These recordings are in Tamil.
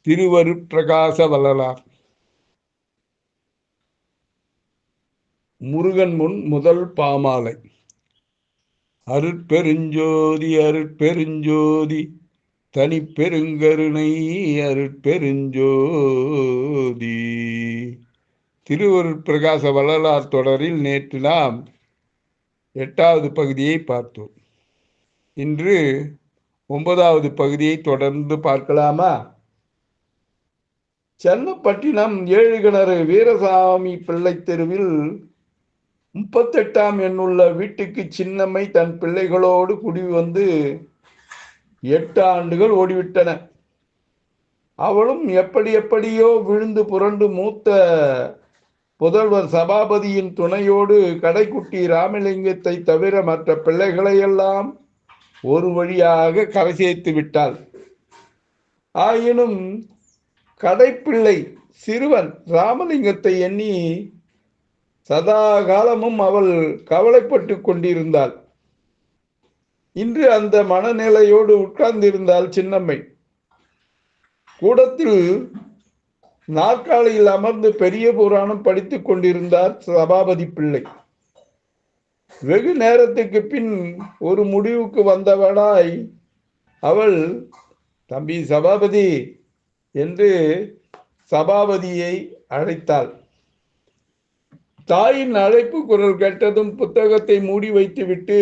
திருவருட்பிரகாச வள்ளலார். முருகன் முன் முதல் பாமாலை. அருட்பெருஞ்சோதி அருட்பெருஞ்சோதி தனிப்பெருங்கருணை அருட்பெருஞ்சோதி. திருவருட்பிரகாச வள்ளலார் தொடரில் நேற்று நாம் 8வது பகுதியை பார்த்தோம். இன்று 9வது பகுதியை தொடர்ந்து பார்க்கலாமா? சென்னப்பட்டினம் 7 கிணறு வீரசாமி பிள்ளை தெருவில் 38ஆம் எண்ணுள்ள வீட்டுக்கு சின்னம்மை தன் பிள்ளைகளோடு குடி வந்து 8 ஆண்டுகள் ஓடிவிட்டன. அவளும் எப்படியோ விழுந்து புரண்டு மூத்த புதல்வர் சபாபதியின் துணையோடு கடைக்குட்டி ராமலிங்கத்தை தவிர மற்ற பிள்ளைகளையெல்லாம் ஒரு வழியாக கரை சேர்த்து விட்டாள். ஆயினும் கடைப்பிள்ளை சிறுவன் ராமலிங்கத்தை எண்ணி சதா காலமும் அவள் கவலைப்பட்டு கொண்டிருந்தாள். இன்று அந்த மனநிலையோடு உட்கார்ந்திருந்தாள் சின்னம்மை. கூடத்தில் நாற்காலியில் அமர்ந்து பெரிய புராணம் படித்துக் கொண்டிருந்தார் சபாபதி பிள்ளை. வெகு நேரத்துக்கு பின் ஒரு முடிவுக்கு வந்தவளாய் அவள், தம்பி சபாபதி என்று சபாபதியை அழைத்தாள். தாயின் அழைப்பு குரல் கேட்டதும் புத்தகத்தை மூடி வைத்துவிட்டு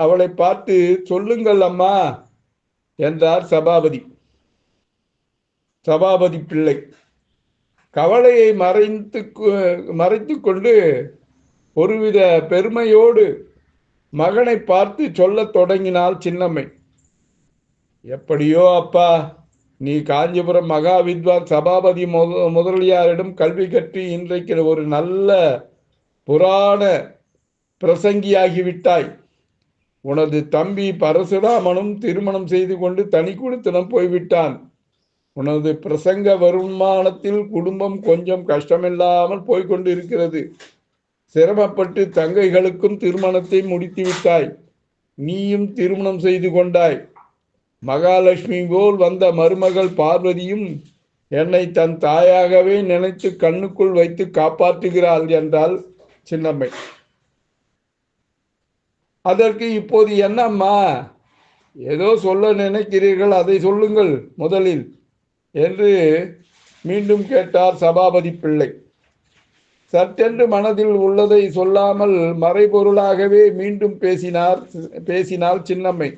அவளை பார்த்து, சொல்லுங்கள் அம்மா என்றார் சபாபதி பிள்ளை. கவலையை மறைத்து கொண்டு ஒருவித பெருமையோடு மகனை பார்த்து சொல்லத் தொடங்கினாள் சின்னம்மை. எப்படியோ அப்பா, நீ காஞ்சிபுரம் மகா வித்வான் சபாபதி முதலியாரிடம் கல்வி கற்று இன்றைக்கு ஒரு நல்ல புராண பிரசங்கியாகிவிட்டாய். உனது தம்பி பரசுராமனும் திருமணம் செய்து கொண்டு தனி குடித்தனம் போய்விட்டான். உனது பிரசங்க வருமானத்தில் குடும்பம் கொஞ்சம் கஷ்டமில்லாமல் போய்கொண்டு இருக்கிறது. சிரமப்பட்டு தங்கைகளுக்கும் திருமணத்தை முடித்து விட்டாய். நீயும் திருமணம் செய்து கொண்டாய். மகாலட்சுமி போல் வந்த மருமகள் பார்வதியும் என்னை தன் தாயாகவே நினைத்து கண்ணுக்குள் வைத்து காப்பாற்றுகிறாள் என்றாள் சின்னம்மை. அதற்கு இப்போது என்னம்மா, ஏதோ சொல்ல நினைக்கிறீர்கள், அதை சொல்லுங்கள் முதலில் என்று மீண்டும் கேட்டார் சபாபதி பிள்ளை. சற்றென்று மனதில் உள்ளதை சொல்லாமல் மறைபொருளாகவே மீண்டும் பேசினாள் சின்னம்மை.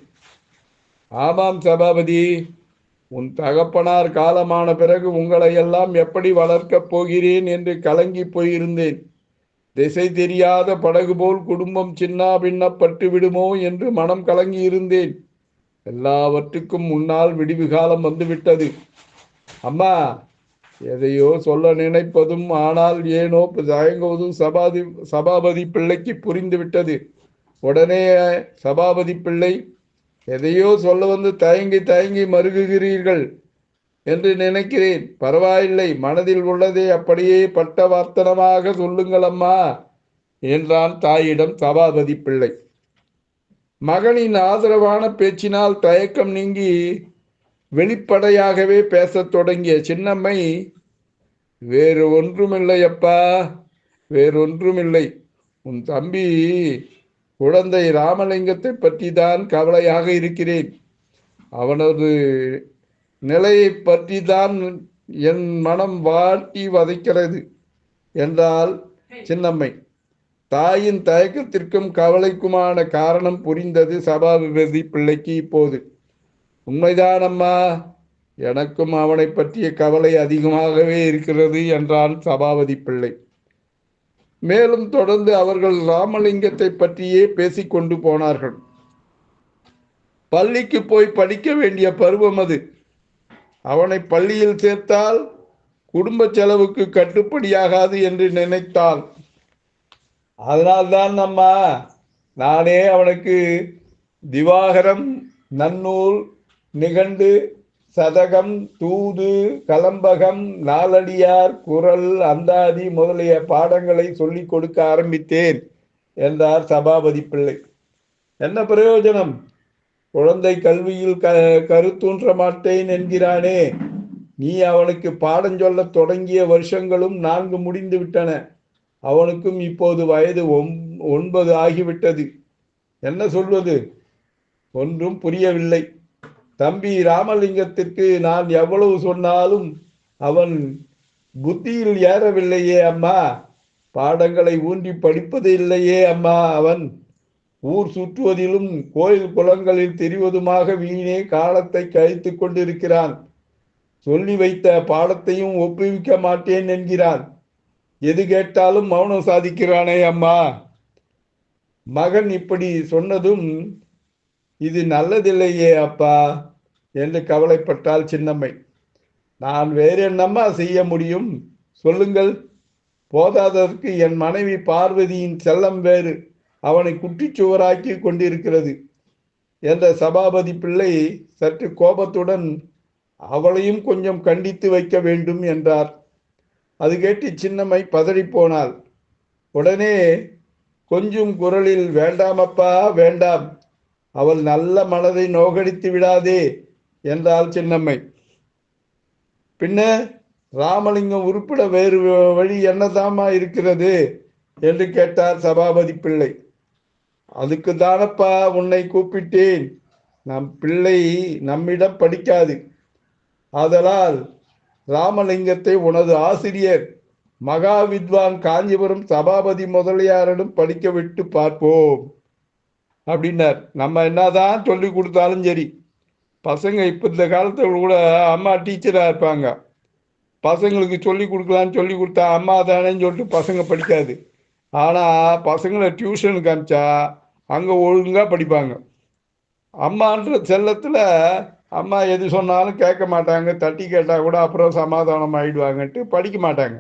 ஆமாம் சபாபதி, உன் தகப்பனார் காலமான பிறகு உங்களை எல்லாம் எப்படி வளர்க்கப் போகிறேன் என்று கலங்கி போயிருந்தேன். திசை தெரியாத படகு போல் குடும்பம் சின்ன பின்னப்பட்டு விடுமோ என்று மனம் கலங்கி இருந்தேன். எல்லாவற்றுக்கும் முன்னால் விடிவு காலம் வந்துவிட்டது. அம்மா, எதையோ சொல்ல நினைப்பதும் ஆனால் ஏனோ தயங்குவதும் சபாபதி பிள்ளைக்கு புரிந்து விட்டது. உடனே சபாபதி பிள்ளை, எதையோ சொல்ல வந்து தயங்கி மருகுகிறீர்கள் என்று நினைக்கிறேன். பரவாயில்லை, மனதில் உள்ளதை அப்படியே பட்ட வார்த்தனமாக சொல்லுங்கள் அம்மா என்றான் தாயிடம் சபாபதி பிள்ளை. மகனின் ஆதரவான பேச்சினால் தயக்கம் நீங்கி வெளிப்படையாகவே பேசத் தொடங்கிய சின்னம்மை, வேறு ஒன்றுமில்லை அப்பா, வேறொன்றுமில்லை. உன் தம்பி குழந்தை ராமலிங்கத்தை பற்றி தான் கவலையாக இருக்கிறேன். அவனது நிலையை பற்றி தான் என் மனம் வாட்டி வதைக்கிறது என்றால் சின்னம்மை. தாயின் தயக்கத்திற்கும் கவலைக்குமான காரணம் புரிந்தது சபாபதி பிள்ளைக்கு இப்போது. உண்மைதான் அம்மா, எனக்கும் அவனை பற்றிய கவலை அதிகமாகவே இருக்கிறது என்றான் சபாபதி பிள்ளை. மேலும் தொடர்ந்து அவர்கள் ராமலிங்கத்தை பற்றியே பேசிக்கொண்டு போனார்கள். பள்ளிக்கு போய் படிக்க வேண்டிய பருவம் அது. அவனை பள்ளியில் சேர்த்தால் குடும்ப செலவுக்கு கட்டுப்படியாகாது என்று நினைத்தாள். அதனால்தான் அம்மா, நானே அவனுக்கு திவாகரம், நன்னூல், நிகண்டு, சதகம், தூது, கலம்பகம், நாலடியார், குரல், அந்தாதி முதலிய பாடங்களை சொல்லிக் கொடுக்க ஆரம்பித்தேன் என்றார் சபாபதி பிள்ளை. என்ன பிரயோஜனம்? குழந்தை கல்வியில் கருத்தூன்ற மாட்டேன் என்கிறானே நீ அவனுக்கு பாடம் சொல்லத் தொடங்கிய வருஷங்களும் 4 முடிந்து விட்டன. அவனுக்கும் இப்போது வயது 9 ஆகிவிட்டது. என்ன சொல்வது? ஒன்றும் புரியவில்லை. தம்பி ராமலிங்கத்திற்கு நான் எவ்வளவு சொன்னாலும் அவன் புத்தியில் ஏறவில்லையே அம்மா. பாடங்களை ஊன்றி படிப்பது இல்லையே அம்மா. அவன் ஊர் சுற்றுவதிலும் கோயில் குளங்களில் திரிவதுமாக வீணே காலத்தை கழித்து கொண்டிருக்கிறான். சொல்லி வைத்த பாடத்தையும் ஒப்புவிக்க மாட்டேன் என்கிறான். எது கேட்டாலும் மௌனம் சாதிக்கிறானே அம்மா. மகன் இப்படி சொன்னதும் இது நல்லதில்லையே அப்பா என்று கவலைப்பட்டாள் சின்னம்மை. நான் வேறு என்னம்மா செய்ய முடியும் சொல்லுங்கள். போதாததற்கு என் மனைவி பார்வதியின் செல்லம் வேறு அவனை குட்டிச்சுவராக்கி கொண்டிருக்கிறது என்ற சபாபதி பிள்ளை சற்று கோபத்துடன் அவளையும் கொஞ்சம் கண்டித்து வைக்க வேண்டும் என்றார். அது கேட்டு சின்னம்மை பதறிப்போனாள். உடனே கொஞ்சம் குரலில், வேண்டாமப்பா வேண்டாம், அவள் நல்ல மனதை நோகடித்து விடாதே என்றாள் சின்னம்மை. பின்ன ராமலிங்கம் உருப்பிட வேறு வழி என்னதாமா இருக்கிறது என்று கேட்டார் சபாபதி பிள்ளை. அதுக்கு தானப்பா உன்னை கூப்பிட்டேன். நம் பிள்ளை நம்மிடம் படிக்காது. ஆதலால் ராமலிங்கத்தை உனது ஆசிரியர் மகா வித்வான் காஞ்சிபுரம் சபாபதி முதலியாரிடம் படிக்க விட்டு பார்ப்போம் அப்படின்னார். நம்ம என்னதான் சொல்லி கொடுத்தாலும் சரி, பசங்க இப்போ இந்த காலத்தில் கூட அம்மா டீச்சராக இருப்பாங்க. பசங்களுக்கு சொல்லி கொடுக்கலான்னு சொல்லி கொடுத்தா அம்மா தானேன்னு சொல்லிட்டு பசங்க படிக்காது. ஆனால் பசங்களை டியூஷனுக்கு அனுப்பிச்சா அங்கே ஒழுங்காக படிப்பாங்க. அம்மான்ற செல்லத்தில் அம்மா எது சொன்னாலும் கேட்க மாட்டாங்க. தட்டி கேட்டால் கூட அப்புறம் சமாதானம் ஆகிடுவாங்கன்ட்டு படிக்க மாட்டாங்க.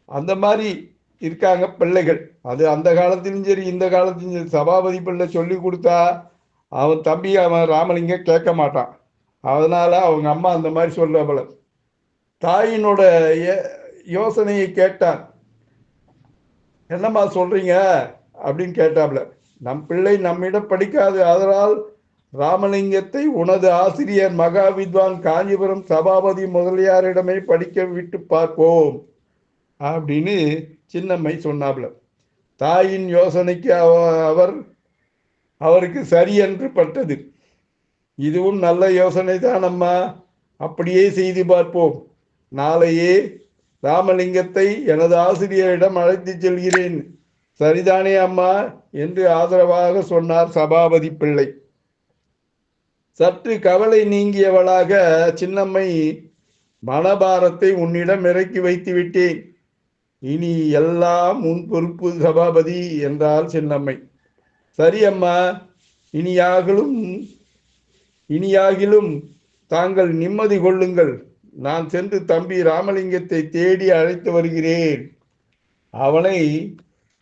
அந்த மாதிரி இருக்காங்க பிள்ளைகள். அது அந்த காலத்திலும் சரி இந்த காலத்திலும் சரி. சபாபதி பிள்ளை சொல்லி கொடுத்தா அவன் தம்பி அவன் ராமலிங்கம் கேட்க மாட்டான். அதனால் அவங்க அம்மா அந்த மாதிரி சொல்கிறவள. தாயினோட யோசனையை கேட்டான். என்னம்மா சொல்கிறீங்க அப்படின்னு கேட்டாப்ல. நம் பிள்ளை நம்மிடம் படிக்காது. அதனால் ராமலிங்கத்தை உனது ஆசிரியர் மகா வித்வான் காஞ்சிபுரம் சபாபதி முதலியாரிடமே படிக்க விட்டு பார்ப்போம் அப்படின்னு சின்னம்மை சொன்னாப்ல. தாயின் யோசனைக்கு அவருக்கு சரி என்று பட்டது. இதுவும் நல்ல யோசனை தான் அம்மா, அப்படியே செய்து பார்ப்போம். நாளையே ராமலிங்கத்தை எனது ஆசிரியரிடம் அழைத்து செல்கிறேன். சரிதானே அம்மா என்று ஆதரவாக சொன்னார் சபாபதி பிள்ளை. சற்று கவலை நீங்கியவளாக சின்னம்மை, மனபாரத்தை உன்னிடம் இறக்கி வைத்து விட்டேன். இனி எல்லாம் உன் பொறுப்பு சபாபதி என்றாள் சின்னம்மை. சரி அம்மா, இனியாகிலும் தாங்கள் நிம்மதி கொள்ளுங்கள். நான் சென்று தம்பி ராமலிங்கத்தை தேடி அழைத்து வருகிறேன். அவனை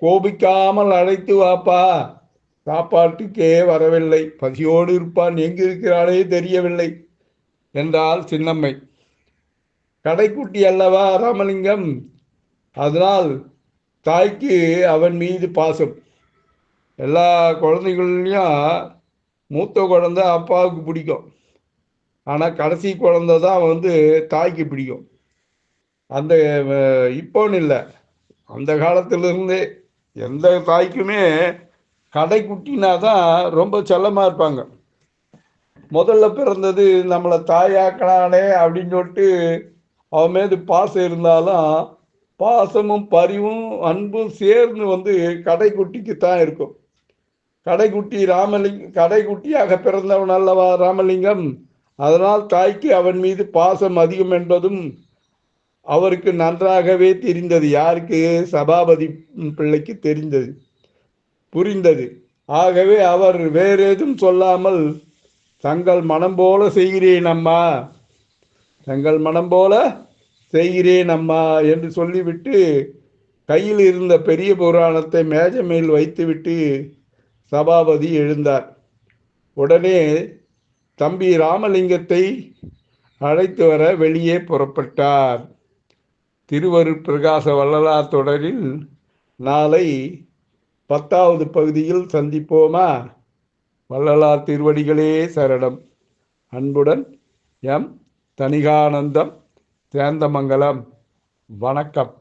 கோபிக்காமல் அழைத்து வாப்பா. சாப்பாட்டுக்கே வரவில்லை, பசியோடு இருப்பான், எங்கிருக்கிறாளே தெரியவில்லை என்றாள் சின்னம்மை. கடைக்குட்டி அல்லவா ராமலிங்கம், அதனால் தாய்க்கு அவன் மீது பாசம். எல்லா குழந்தைகள்லையும் மூத்த குழந்தை அப்பாவுக்கு பிடிக்கும், ஆனால் கடைசி குழந்தை தான் தாய்க்கு பிடிக்கும். அந்த இப்போன்னு இல்லை, அந்த காலத்திலிருந்தே எந்த தாய்க்குமே கடைக்குட்டினா தான் ரொம்ப செல்லமாக இருப்பாங்க. முதல்ல பிறந்தது நம்மளை தாயாக்கலானே அப்படின்னு சொல்லிட்டு அவன் மீது பாசம் இருந்தாலும் பாசமும் பரிவும் அன்பும் சேர்ந்து கடைக்குட்டிக்கு தான் இருக்கும். கடைக்குட்டியாக பிறந்தவன் அல்லவா ராமலிங்கம். அதனால் தாய்க்கு அவன் மீது பாசம் அதிகம் என்பதும் அவருக்கு நன்றாகவே தெரிந்தது. யாருக்கு? சபாபதி பிள்ளைக்கு புரிந்தது. ஆகவே அவர் வேறேதும் சொல்லாமல், தங்கள் மனம் போல செய்கிறேன் அம்மா, தங்கள் மனம் போல செய்கிறேன் அம்மா என்று சொல்லிவிட்டு கையில் இருந்த பெரிய புராணத்தை மேஜை மேல் வைத்துவிட்டு சபாபதி எழுந்தார். உடனே தம்பி ராமலிங்கத்தை அழைத்து வர வெளியே புறப்பட்டார். திருவருட் பிரகாச வள்ளலார் தொடரில் நாளை 10வது பகுதியில் சந்திப்போமா? வள்ளலார் திருவடிகளே சரணம். அன்புடன் எம் தணிகானந்தம். சேந்தமங்கலம். வணக்கம்.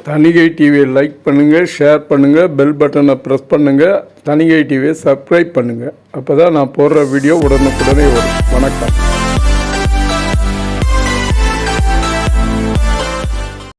தணிகை டிவியை லைக் பண்ணுங்கள், ஷேர் பண்ணுங்கள், பெல் பட்டனை ப்ரெஸ் பண்ணுங்கள், தணிகை டிவியை சப்ஸ்கிரைப் பண்ணுங்கள். அப்போ தான் நான் போடுற வீடியோ உடனுக்குடனே வரும். வணக்கம்.